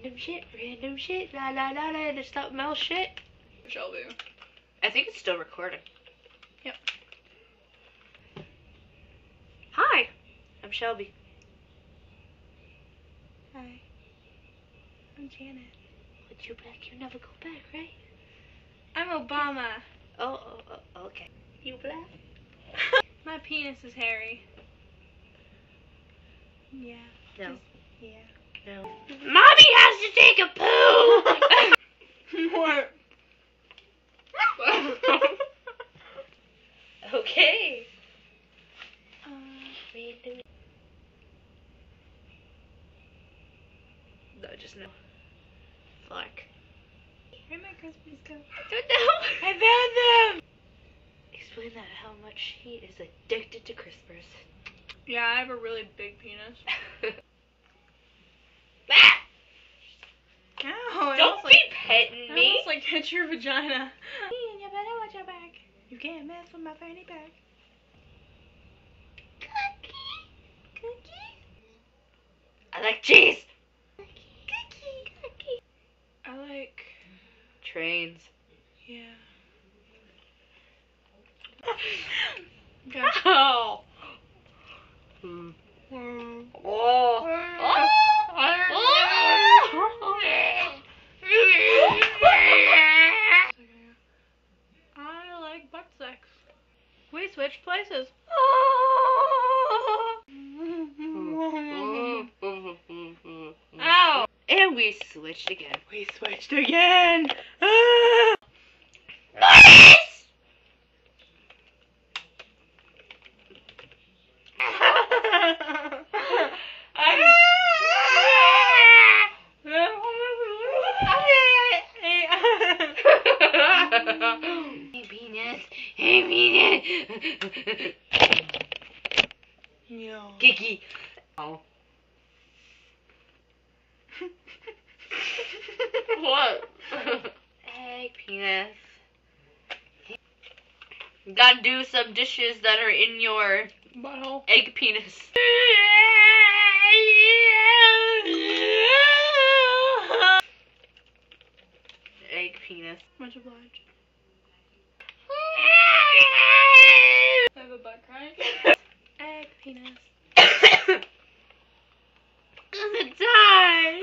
random shit, la la la la, there's something else shit. Shelby. I think it's still recording. Yep. Hi, I'm Shelby. Hi. I'm Janet. But you black, you never go back, right? I'm Obama. Oh, okay. You black? My penis is hairy. Yeah. No. Yeah. No. Mommy has to take a poo! What? Okay. No, just no. Fuck. Where'd my Crispies go? I don't know. I found them! Explain that how much he is addicted to crispers. Yeah, I have a really big penis. Ah! Ow, Don't be petting I me. almost like hit your vagina. You better watch your back. You can't mess with my fanny pack. Cookie. I like cheese. Cookie. I like... Trains. Yeah. Oh. Oh. I like butt sex. We switched places. Ow! And we switched again. We switched again. Nice! Hey, penis. No. Kiki. Oh. What? Egg penis. You gotta do some dishes that are in your Butthole. egg penis. Egg penis. Much obliged. I have a butt crank. Egg penis. Gonna die.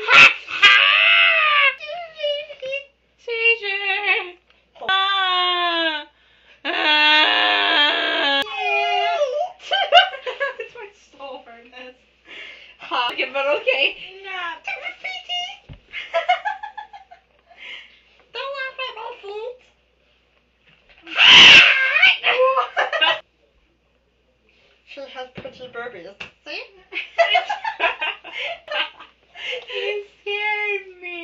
Seizure. It's my soul hurtness. Okay, but okay. Nah. Don't laugh at my feet. She has pretty burbies. See? You scared me.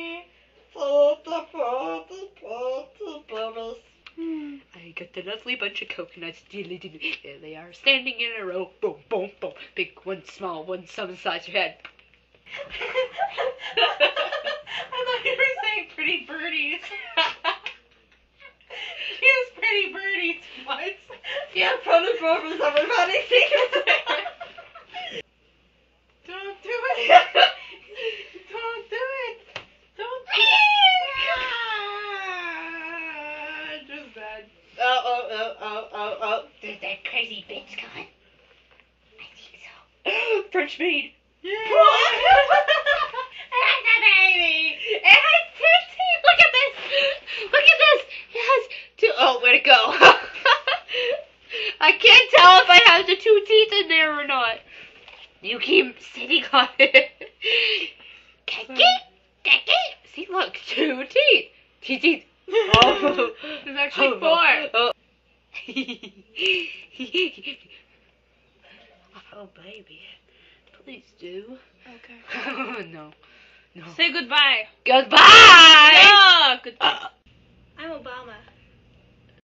I got the lovely bunch of coconuts. There they are, standing in a row. Boom, boom, boom. Big one, small one, some size your head. I thought you were saying pretty birdies. Here's pretty birdies. What? Yeah, from the burbies, everybody. Don't do it. Don't do it. Don't do it. Just bad. Oh. Did that crazy bitch come? I think so. French maid. Yeah. And the baby. It has two teeth. Look at this. Look at this. It has two. Oh, where'd it go? I can't tell if I have the two teeth in there or not. You keep sitting on it. Kiki. See, look, two teeth. Teeth. Oh. There's actually four. Oh. Oh, baby. Please do. Okay. No. Say goodbye. Goodbye! No, goodbye. I'm Obama.